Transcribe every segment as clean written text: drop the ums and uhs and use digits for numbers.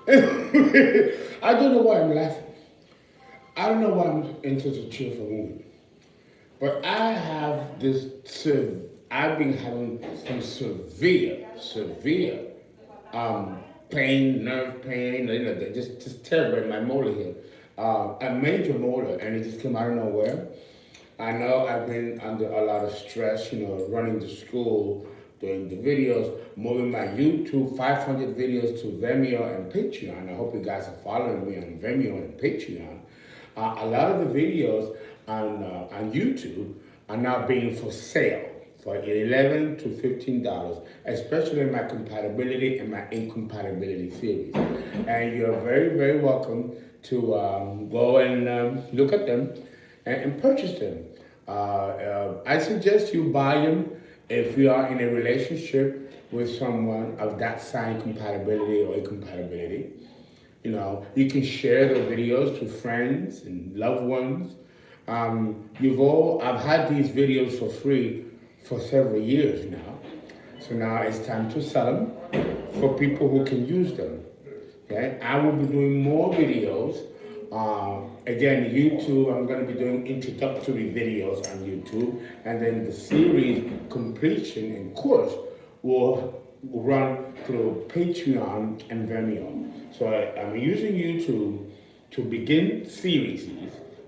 I don't know why I'm laughing. I don't know why I'm in such a cheerful mood. But I have this, I've been having some severe pain, nerve pain, just terrible in my molar here. A major molar, and it just came out of nowhere. I know I've been under a lot of stress, running to school, doing the videos, moving my YouTube 500 videos to Vimeo and Patreon. I hope you guys are following me on Vimeo and Patreon. A lot of the videos on YouTube are now being for sale for $11 to $15, especially my compatibility and my incompatibility series. And you're very, very welcome to go and look at them and purchase them. I suggest you buy them if you are in a relationship with someone of that sign compatibility or incompatibility. You can share the videos to friends and loved ones. I've had these videos for free for several years now. So now it's time to sell them for people who can use them. Okay, I will be doing more videos. Again, YouTube, I'm going to be doing introductory videos on YouTube, and then the series completion and course will run through Patreon and Vimeo. So I'm using YouTube to begin series,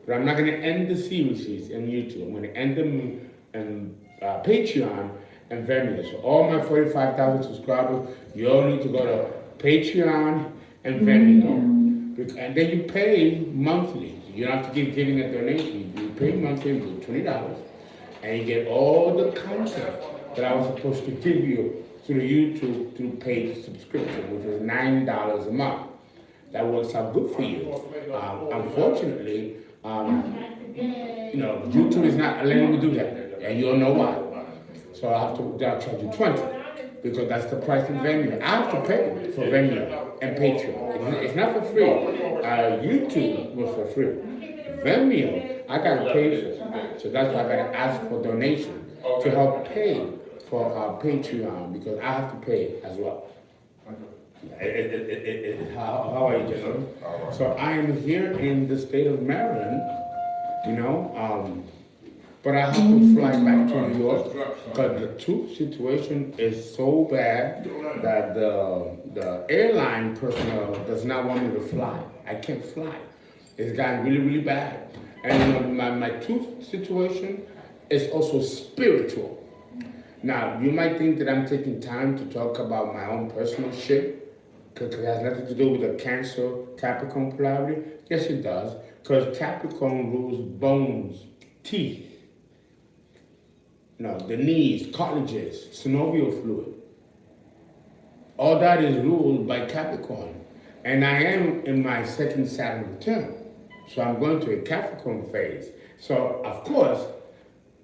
but I'm not going to end the series in YouTube. I'm going to end them in Patreon and Vimeo. So all my 45,000 subscribers, you all need to go to Patreon and Vimeo. And then you pay monthly. You don't have to keep giving a donation. You pay monthly, you do $20, and you get all the content that I was supposed to give you through YouTube through paid subscription, which was $9 a month. That works out good for you. Unfortunately, YouTube is not letting me do that, and you'll know why. So I'll charge you $20 because that's the price of Vimeo. I have to pay for Vimeo and Patreon. It's not for free. YouTube was for free. Vimeo, I gotta pay for. So that's why I gotta ask for donation to help pay for Patreon because I have to pay as well. How are you, gentlemen? So I am here in the state of Maryland, but I have to fly back to New York because the tube situation is so bad that the airline personnel does not want me to fly. I can't fly. It's gotten really, really bad. And my tooth situation is also spiritual. Now, you might think that I'm taking time to talk about my own personal shit because it has nothing to do with the Cancer Capricorn polarity. Yes, it does, because Capricorn rules bones, teeth, the knees, cartilages, synovial fluid. All that is ruled by Capricorn. And I am in my second Saturn return. So I'm going to a Capricorn phase. So, of course,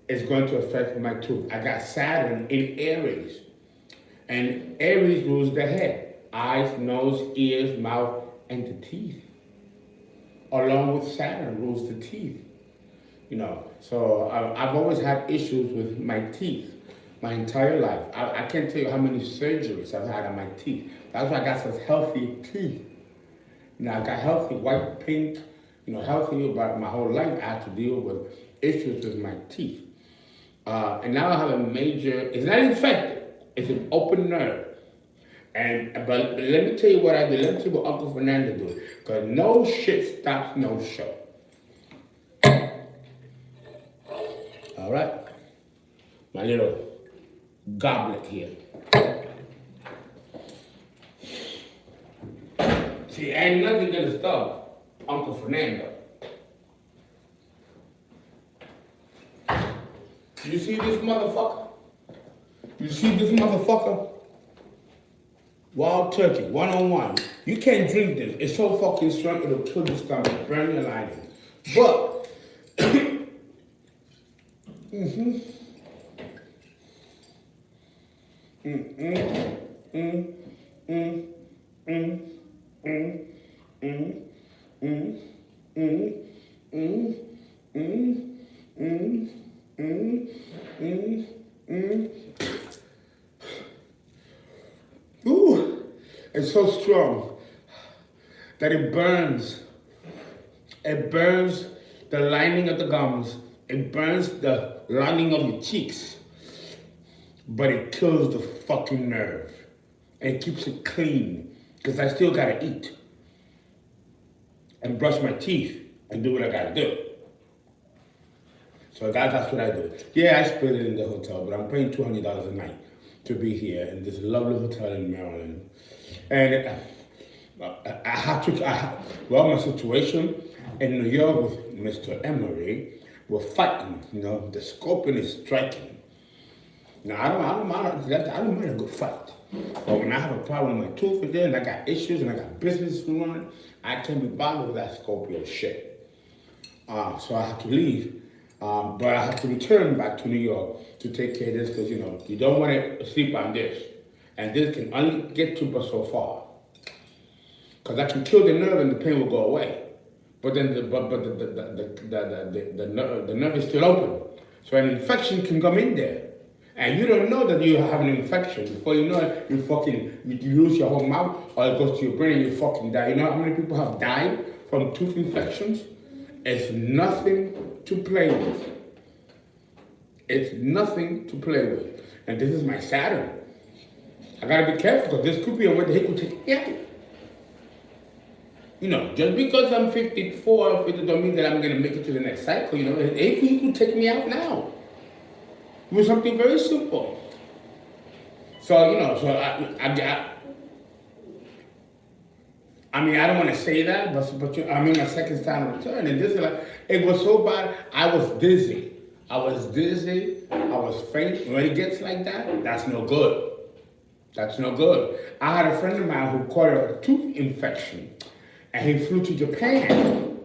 it's going to affect my tooth. I got Saturn in Aries. And Aries rules the head, eyes, nose, ears, mouth, and the teeth. Along with Saturn rules the teeth. So I've always had issues with my teeth my entire life. I can't tell you how many surgeries I've had on my teeth. That's why I got such healthy teeth. I got healthy, white, pink, healthy, but my whole life I had to deal with issues with my teeth. And now I have a major, it's not infected, it's an open nerve. But let me tell you what I did. Let me tell you what Uncle Fernando did. Because no shit stops no show. All right? My little goblet here. See, ain't nothing gonna stop Uncle Fernando. You see this motherfucker? You see this motherfucker? Wild turkey, 101. You can't drink this. It's so fucking strong, it'll kill your stomach, burn your lining. But, ooh, it's so strong. that it burns. It burns the lining of the gums. It burns the lining of your cheeks. But it kills the fucking nerve. And it keeps it clean. Because I still gotta eat. And brush my teeth. And do what I gotta do. So that's what I do. Yeah, I split it in the hotel, but I'm paying $200 a night to be here in this lovely hotel in Maryland. And my situation in New York with Mr. Emery, we're fighting, the scorpion is striking. Now, I don't mind a good fight. But when I have a problem with my tooth there, and I got issues, and I got business going on, I can't be bothered with that Scorpio shit. So I have to leave. But I have to return back to New York to take care of this because, you don't want to sleep on this. And this can only get to but so far. Because I can kill the nerve and the pain will go away. But then the nerve is still open. So an infection can come in there. And you don't know that you have an infection. Before you know it, you lose your whole mouth or it goes to your brain and you fucking die. You know how many people have died from tooth infections? It's nothing to play with. It's nothing to play with. And this is my Saturn. I gotta be careful because this could be a way that he could take me out. Just because I'm 54, it don't mean that I'm gonna make it to the next cycle. He could take me out now. With something very simple. So, I don't want to say that, but I'm in my second time return, and this is it was so bad, I was dizzy. I was faint. When it gets like that, that's no good. That's no good. I had a friend of mine who caught a tooth infection, and he flew to Japan.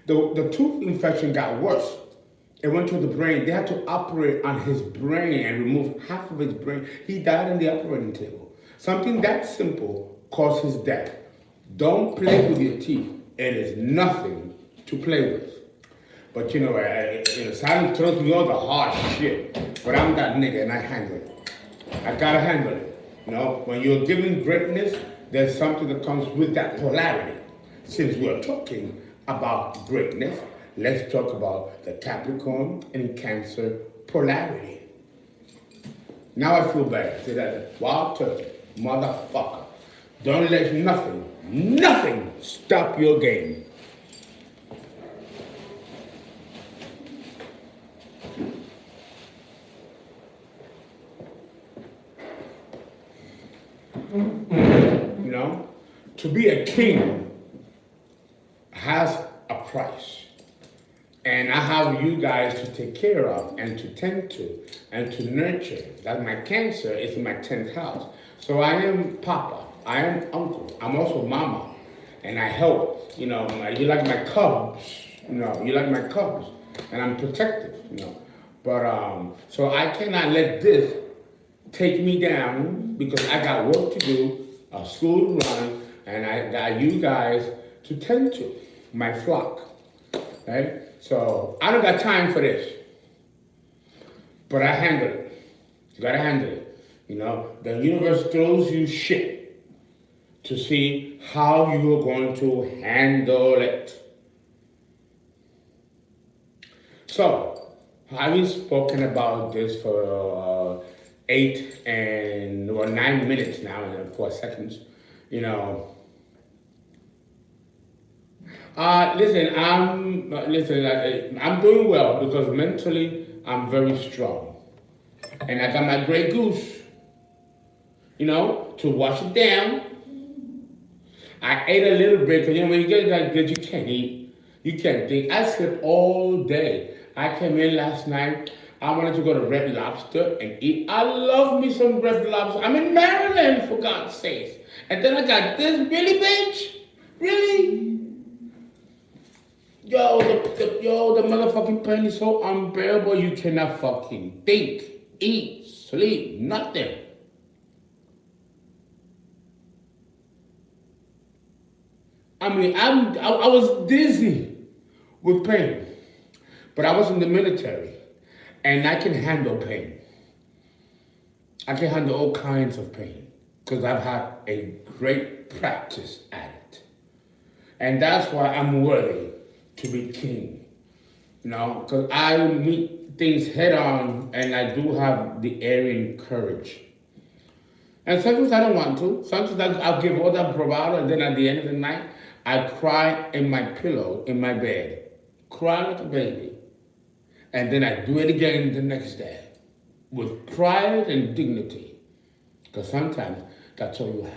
The tooth infection got worse. It went to the brain. They had to operate on his brain and remove half of his brain. He died on the operating table. Something that simple caused his death. Don't play with your teeth. It is nothing to play with. But Silent throws me all the hard shit. But I'm that nigga and I handle it. I gotta handle it. When you're given greatness, there's something that comes with that polarity. Since we're talking about greatness, let's talk about the Capricorn and Cancer polarity. Now I feel better. Say that wild turkey, motherfucker. Don't let nothing stop your game. To be a king has a price. And I have you guys to take care of and to tend to and to nurture. That my Cancer is in my 10th house. So I am Papa. I am Uncle. I'm also Mama. And I help. You like my cubs. You like my cubs. And I'm protective. But so I cannot let this take me down because I got work to do, a school to run, and I got you guys to tend to, my flock. Right? So I don't got time for this. But I handle it. You gotta handle it. The universe throws you shit to see how you're going to handle it. So, having spoken about this for 9 minutes now and 4 seconds, I'm doing well because mentally I'm very strong. And I got my gray goose, to wash it down. I ate a little bit because when you get that good, you can't eat. You can't think. I slept all day. I came in last night. I wanted to go to Red Lobster and eat. I love me some Red Lobster. I'm in Maryland, for God's sake. And then I got this. Really, bitch? Really? The motherfucking pain is so unbearable, you cannot fucking think, eat, sleep, nothing. I was dizzy with pain, but I was in the military, and I can handle pain. I can handle all kinds of pain. because I've had a great practice at it. And that's why I'm worthy to be king. Because I meet things head on and I do have the Aryan courage. And sometimes I don't want to. Sometimes I'll give all that bravado and then at the end of the night, I cry in my pillow, in my bed. Cry like a baby. And then I do it again the next day with pride and dignity. Because sometimes that's all you have.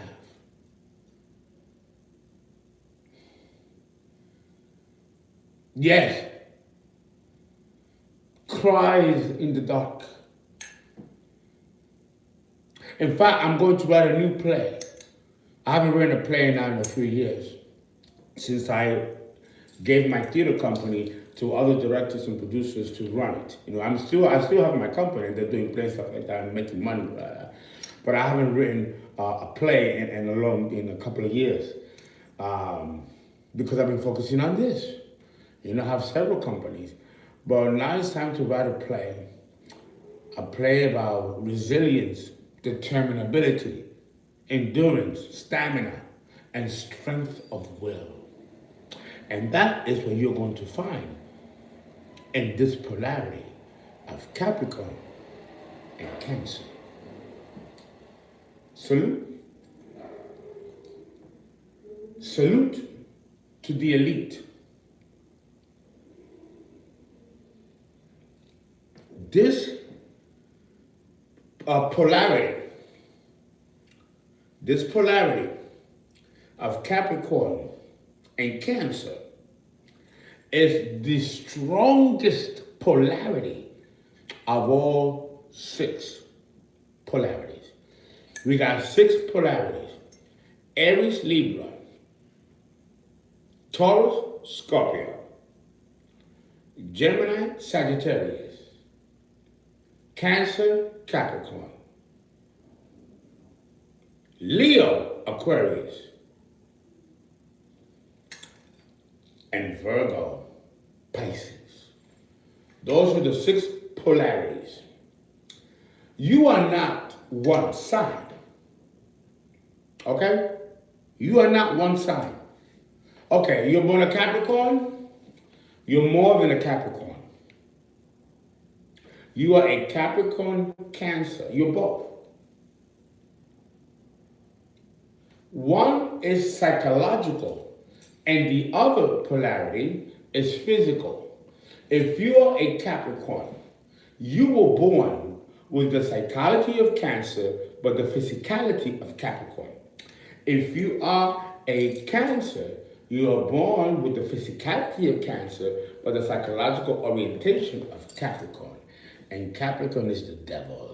Yes. Cries in the dark. In fact, I'm going to write a new play. I haven't written a play now in a few years since I gave my theater company to other directors and producers to run it. I still have my company and they're doing plays stuff like that and making money. But I haven't written a play in a couple of years because I've been focusing on this. I have several companies, but now it's time to write a play about resilience, determinability, endurance, stamina, and strength of will. And that is what you're going to find in this polarity of Capricorn and Cancer. Salute. Salute to the elite. This polarity of Capricorn and Cancer is the strongest polarity of all 6 polarities. We got 6 polarities: Aries, Libra, Taurus, Scorpio, Gemini, Sagittarius, Cancer, Capricorn, Leo, Aquarius, and Virgo, Pisces. Those are the 6 polarities. You are not one side. Okay? You are not one side. Okay, you're born a Capricorn, you're more than a Capricorn. You are a Capricorn Cancer. You're both. One is psychological and the other polarity is physical. If you're a Capricorn, you were born with the psychology of Cancer, but the physicality of Capricorn. If you are a Cancer, you are born with the physicality of Cancer, but the psychological orientation of Capricorn. And Capricorn is the devil.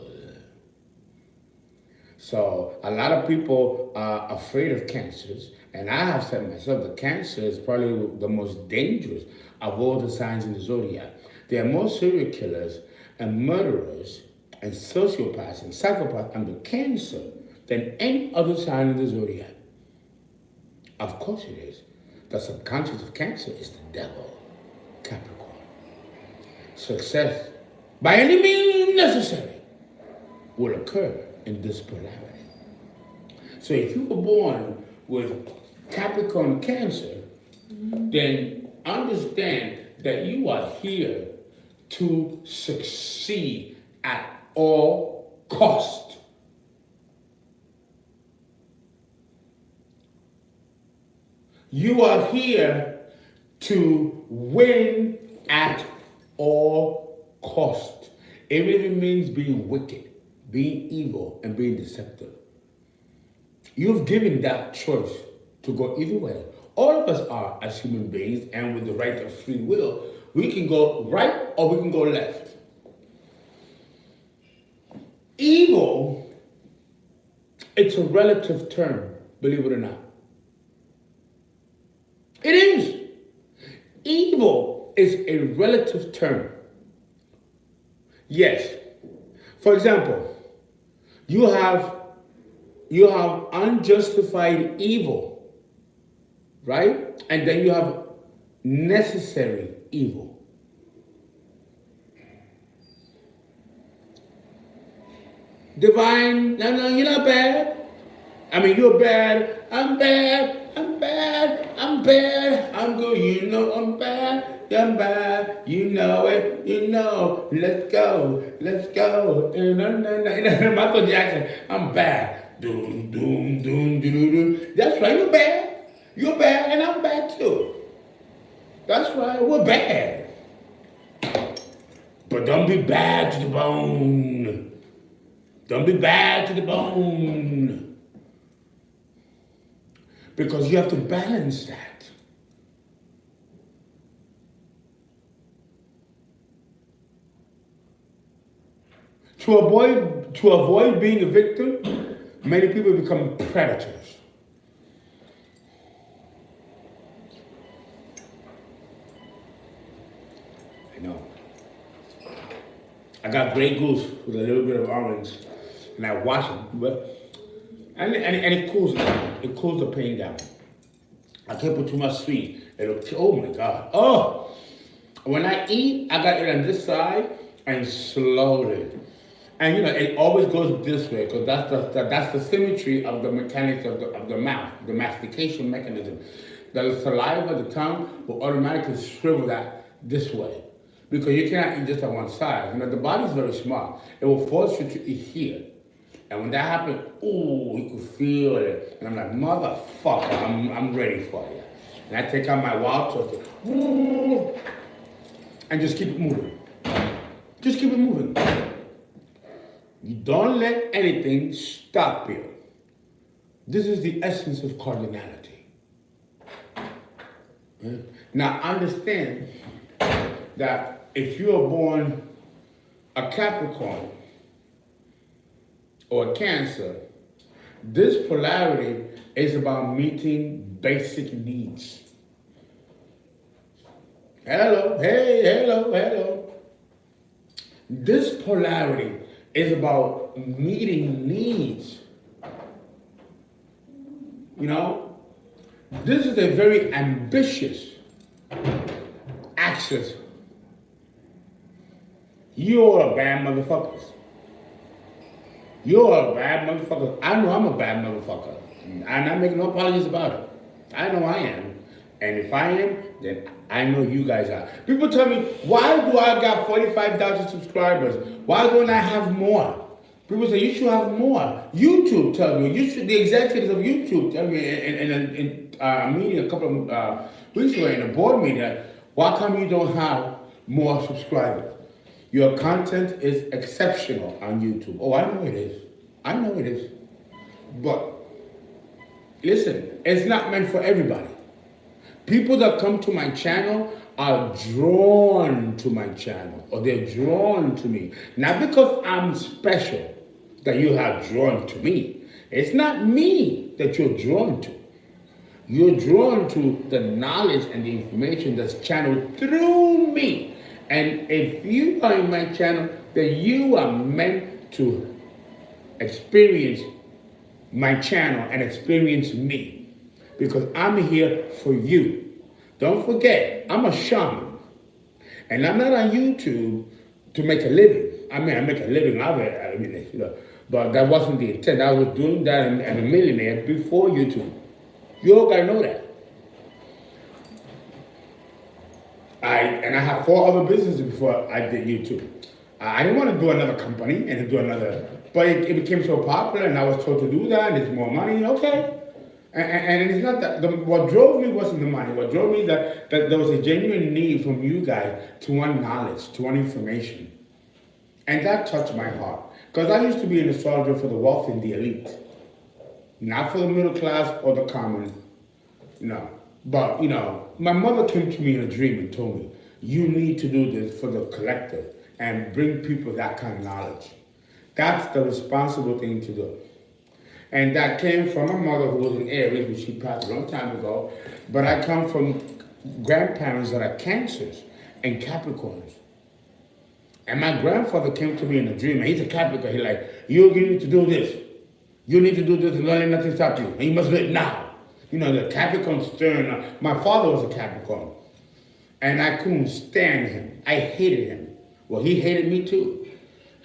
So a lot of people are afraid of Cancers. And I have said myself that Cancer is probably the most dangerous of all the signs in the zodiac. There are more serial killers and murderers and sociopaths and psychopaths under Cancer than any other sign in the zodiac. Of course it is. The subconscious of Cancer is the devil, Capricorn. Success, by any means necessary, will occur in this polarity. So if you were born with Capricorn Cancer, then understand that you are here to succeed at all cost. You are here to win at all cost. It really means being wicked, being evil, and being deceptive. You've given that choice to go either way. All of us are, as human beings, and with the right of free will, we can go right or we can go left. Evil, it's a relative term, believe it or not. It is. Evil is a relative term. Yes. For example, you have unjustified evil, right? And then you have necessary evil. Divine, no, you're not bad. I mean, you're bad, I'm bad, I'm bad, I'm bad, I'm good, you know I'm bad, you know it, you know, let's go, let's go. Michael Jackson, I'm bad. Doom, doom, doom, doom, doom. That's right, you're bad, and I'm bad too. That's right, we're bad. But don't be bad to the bone. Don't be bad to the bone. Because you have to balance that. To avoid being a victim, many people become predators. I know. I got Grey Goose with a little bit of orange, and I wash it, and it cools it down. It cools the pain down. I can't put too much sweet. Oh my God. Oh, when I eat, I got it on this side and slowly. And you know, it always goes this way because that's the symmetry of the mechanics of the mouth, the mastication mechanism. The saliva, the tongue will automatically shrivel that this way because you cannot eat just on one side. You know, the body's very smart. It will force you to eat here. And when that happens, ooh, you can feel it. And I'm like, motherfucker, I'm ready for you. And I take out my wild turkey, and just keep it moving. Just keep it moving. You don't let anything stop you. This is the essence of cardinality. Now understand that if you are born a Capricorn or a Cancer, this polarity is about meeting basic needs. Hello, hey, hello, hello. This polarity is about meeting needs. You know, this is a very ambitious axis. You're a bad motherfucker. You're a bad motherfucker. I know I'm a bad motherfucker. I'm not making no apologies about it. I know I am. And if I am, then I know you guys are. People tell me, why do I got 45,000 subscribers? Why don't I have more? People say, you should have more. YouTube tells me, the executives of YouTube tell me in a meeting a couple of weeks ago, in a board meeting, why come you don't have more subscribers? Your content is exceptional on YouTube. Oh, I know it is. I know it is. But listen, it's not meant for everybody. People that come to my channel are drawn to my channel, or they're drawn to me. Not because I'm special that you are drawn to me. It's not me that you're drawn to. You're drawn to the knowledge and the information that's channeled through me. And if you are in my channel, then you are meant to experience my channel and experience me. Because I'm here for you. Don't forget, I'm a shaman. And I'm not on YouTube to make a living. I mean, I make a living out of it, you know, but that wasn't the intent. I was doing that and a millionaire before YouTube. You all gotta know that. I had 4 other businesses before I did YouTube. I didn't want to do another company and do another, but it became so popular and I was told to do that and it's more money, okay. And it's not that, what drove me wasn't the money. What drove me that there was a genuine need from you guys to want knowledge, to want information. And that touched my heart. Because I used to be an astrologer for the wealthy and the elite. Not for the middle class or the common, no. But, you know, my mother came to me in a dream and told me, you need to do this for the collective and bring people that kind of knowledge. That's the responsible thing to do. And that came from my mother who was in Aries, which she passed a long time ago. But I come from grandparents that are Cancers and Capricorns. And my grandfather came to me in a dream, and he's a Capricorn. He's like, you need to do this. You need to do this and don't let nothing stop you. And you must do it now. You know, the Capricorn stern. My father was a Capricorn. And I couldn't stand him. I hated him. Well, he hated me too.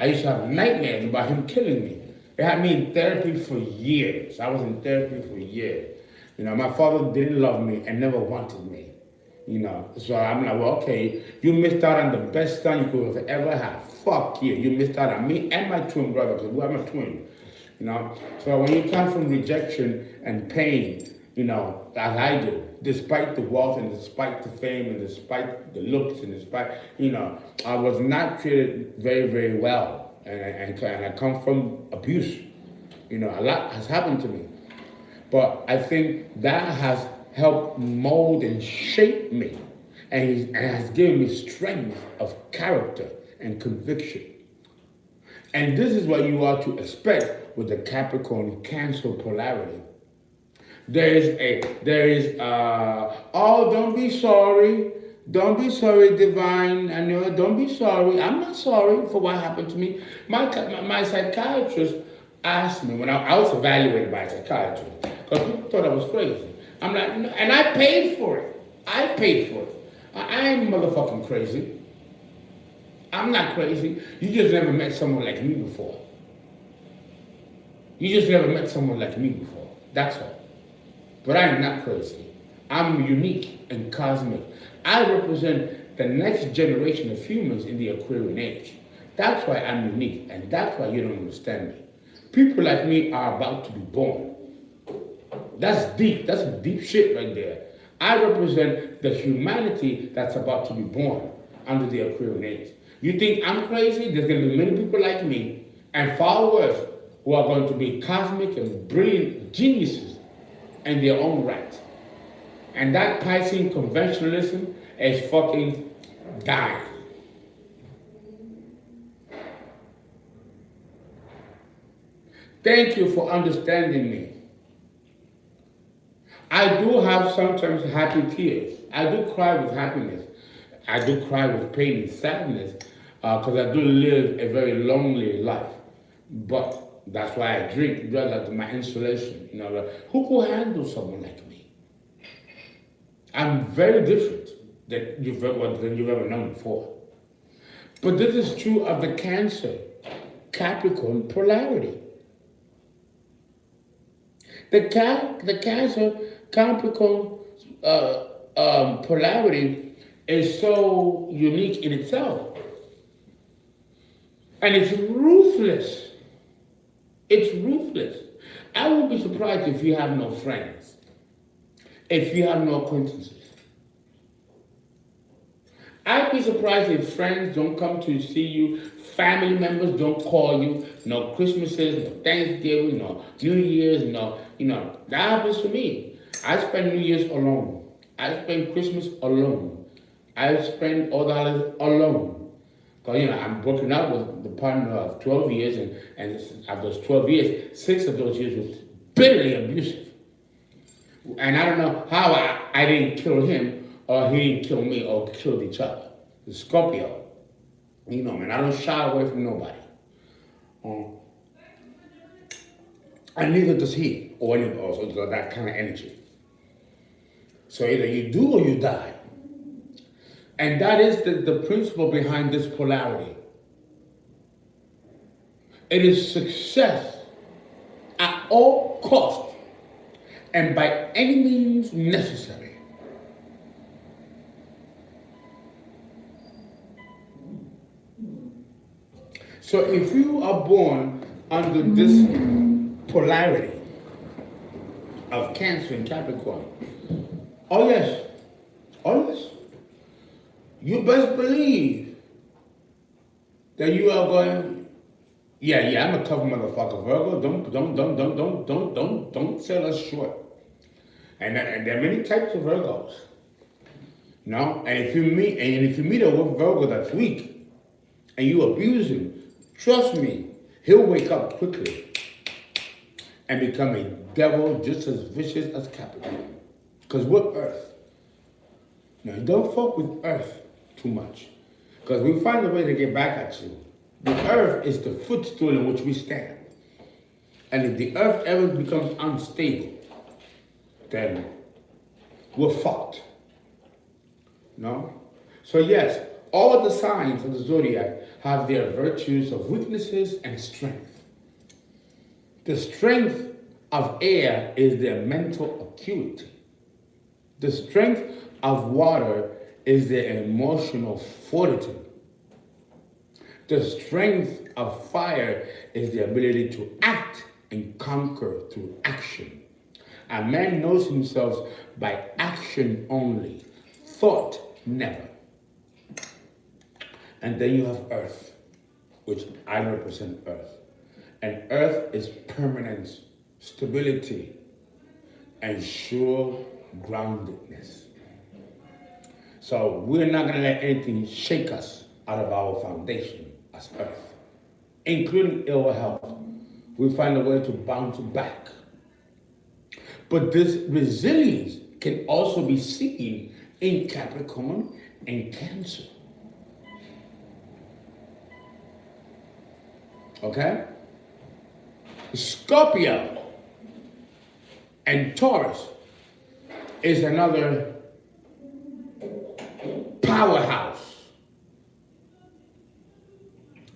I used to have nightmares about him killing me. It had me in therapy for years. I was in therapy for years. My father didn't love me and never wanted me. So I'm like, well, okay, you missed out on the best son you could have ever had. Fuck you. You missed out on me and my twin brother, because I'm a twin. So when you come from rejection and pain, as I do, despite the wealth and despite the fame and despite the looks and despite, I was not treated very, very well. And I come from abuse. A lot has happened to me. But I think that has helped mold and shape me and has given me strength of character and conviction. And this is what you are to expect with the Capricorn Cancer polarity. There is oh, don't be sorry. Don't be sorry, divine. I know, don't be sorry. I'm not sorry for what happened to me. My psychiatrist asked me when I was evaluated by a psychiatrist, because people thought I was crazy. I'm like, no, and I paid for it. I paid for it. I ain't motherfucking crazy. I'm not crazy. You just never met someone like me before. You just never met someone like me before. That's all. But I am not crazy. I'm unique and cosmic. I represent the next generation of humans in the Aquarian age. That's why I'm unique, and that's why you don't understand me. People like me are about to be born. That's deep. That's deep shit right there. I represent the humanity that's about to be born under the Aquarian age. You think I'm crazy? There's going to be many people like me, and far worse, who are going to be cosmic and brilliant geniuses in their own right. And that Piscean conventionalism is fucking dying. Thank you for understanding me. I do have sometimes happy tears. I do cry with happiness. I do cry with pain and sadness because I do live a very lonely life. But that's why I drink, that's my insulation. Who could handle someone like me? I'm very different than you've ever known before. But this is true of the Cancer Capricorn polarity. The Cancer Capricorn polarity is so unique in itself. And it's ruthless. It's ruthless. I won't be surprised if you have no friends, if you have no acquaintances. I'd be surprised if friends don't come to see you, family members don't call you, no Christmases, no Thanksgiving, no New Year's, that happens to me. I spend New Year's alone. I spend Christmas alone. I spend all the holidays alone. Because, I'm broken up with the partner of 12 years, and of those 12 years, 6 of those years was bitterly abusive. And I don't know how I didn't kill him, or he didn't kill me, or killed each other. The Scorpio. Man, I don't shy away from nobody. And neither does he, or any of us, or that kind of energy. So either you do or you die. And that is the principle behind this polarity. It is success at all cost and by any means necessary. So if you are born under this polarity of Cancer and Capricorn, oh yes, you best believe that you are going, yeah, I'm a tough motherfucker, Virgo. Don't sell us short. And there are many types of Virgos. And if you meet a Virgo that's weak and you abuse him, trust me, he'll wake up quickly and become a devil just as vicious as Capricorn. Because we're Earth. Now, don't fuck with Earth too much, because we find a way to get back at you. The Earth is the footstool in which we stand. And if the Earth ever becomes unstable, then we're fucked. So yes, all the signs of the zodiac have their virtues of weaknesses and strength. The strength of air is their mental acuity. The strength of water is their emotional fortitude. The strength of fire is the ability to act and conquer through action. A man knows himself by action only, thought never. And then you have earth, which I represent earth. And earth is permanence, stability, and sure groundedness. So we're not going to let anything shake us out of our foundation as earth, including ill health. We find a way to bounce back. But this resilience can also be seen in Capricorn and Cancer. Okay? Scorpio and Taurus is another powerhouse.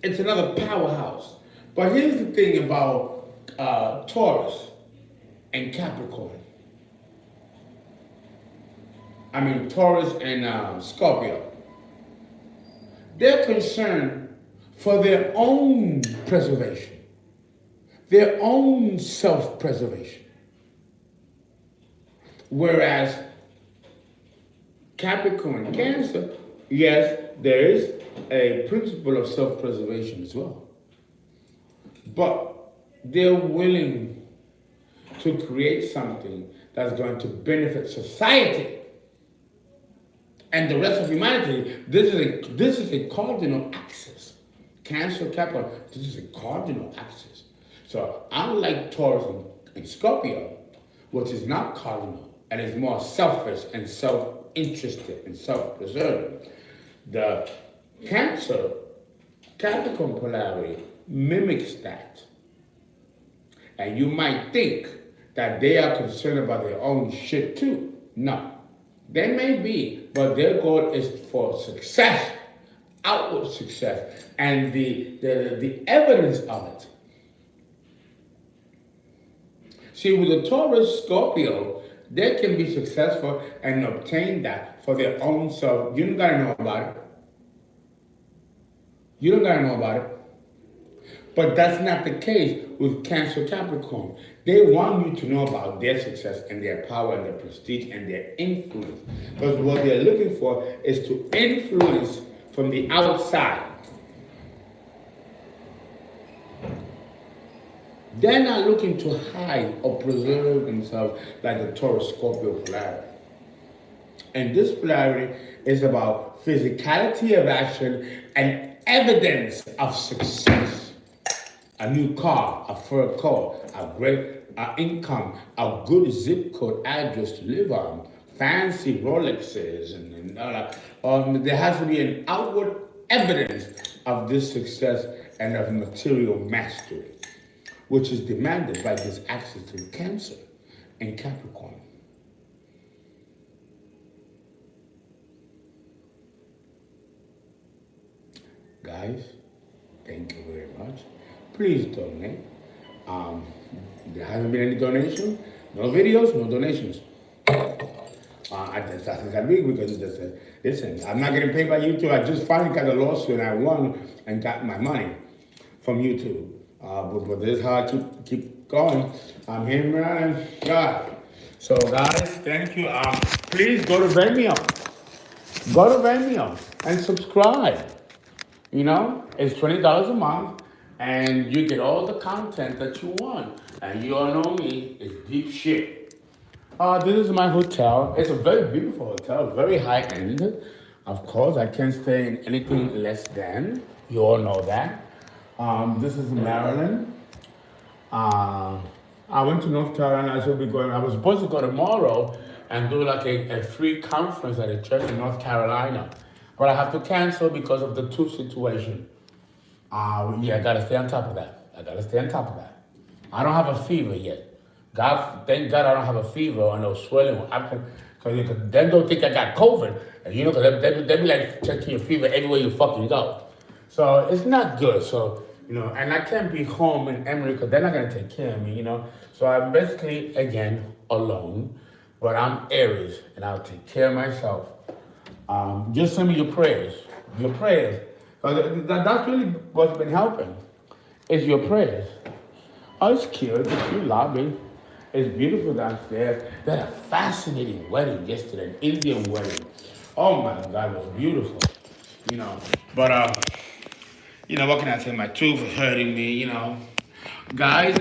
It's another powerhouse. But here's the thing about Taurus and Capricorn. I mean, Taurus and Scorpio. They're concerned for their own preservation, their own self-preservation. Whereas Capricorn and Cancer, yes, there is a principle of self-preservation as well. But they're willing to create something that's going to benefit society and the rest of humanity. This is a cardinal axis. Cancer, Capricorn, this is a cardinal axis. So unlike Taurus and Scorpio, which is not cardinal and is more selfish and self-interested and self-preserving, the Cancer, Capricorn polarity mimics that. And you might think that they are concerned about their own shit too. No, they may be, but their goal is for success, outward success, and the evidence of it. See, with the Taurus Scorpio, they can be successful and obtain that for their own self. You don't gotta know about it. You don't gotta know about it. But that's not the case with Cancer Capricorn. They want you to know about their success and their power and their prestige and their influence. Because what they're looking for is to influence from the outside. They're not looking to hide or preserve themselves like the Taurus Scorpio polarity. And this polarity is about physicality of action and evidence of success. A new car, a fur coat, a great income, a good zip code address to live on, fancy Rolexes, and all that. There has to be an outward evidence of this success and of material mastery, which is demanded by this axis of Cancer and Capricorn. Guys, thank you very much. Please donate. There hasn't been any donation, no videos, no donations. That's got big because listen, I'm not getting paid by YouTube. I just finally got a lawsuit and I won and got my money from YouTube. But this is how I keep going. I'm here around God. So guys, thank you. Please go to Vimeo. Go to Vimeo and subscribe. You know, it's $20 a month. And you get all the content that you want. And you all know me, it's deep shit. This is my hotel. It's a very beautiful hotel, very high end. Of course, I can't stay in anything less than. You all know that. This is Maryland. I went to North Carolina. I was supposed to go tomorrow and do like a free conference at a church in North Carolina. But I have to cancel because of the tooth situation. Yeah, I gotta stay on top of that. I don't have a fever yet. Thank God I don't have a fever or no swelling. Because they don't think I got COVID. And because they be like checking your fever everywhere you fucking go. So it's not good. So and I can't be home in Emory because they're not gonna take care of me. So I'm basically again alone, but I'm Aries and I'll take care of myself. Just send me your prayers. That's really what's been helping. Is your prayers. Oh, it's cute. It's a cute lobby. It's beautiful downstairs. They had a fascinating wedding yesterday, an Indian wedding. Oh my God, it was beautiful. You know, but what can I say? My tooth is hurting me. Guys.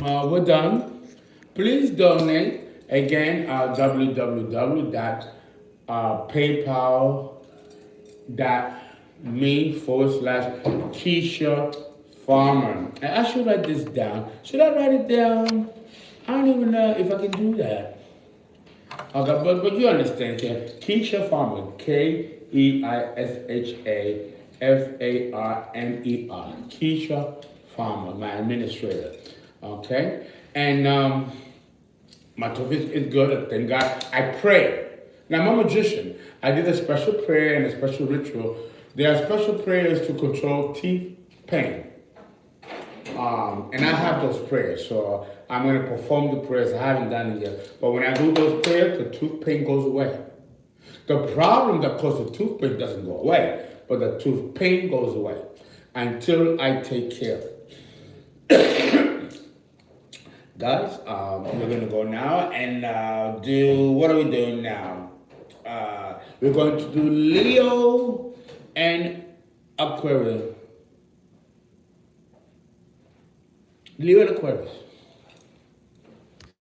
We're done. Please donate again. www.paypal.me/Keisha Farmer. And I should write this down. Should I write it down? I don't even know if I can do that. Okay, but you understand, Keisha Farmer, KEISHAFARMER, Keisha Farmer, my administrator. Okay, and my tooth is good. Thank God. I pray. Now I'm a magician. I did a special prayer and a special ritual. There are special prayers to control teeth pain. And I have those prayers, so I'm going to perform the prayers. I haven't done it yet. But when I do those prayers, the tooth pain goes away. The problem that caused the tooth pain doesn't go away, but the tooth pain goes away until I take care of it. Guys, we're going to go now and what are we doing now? We're going to do Leo and Aquarius. Leo and Aquarius.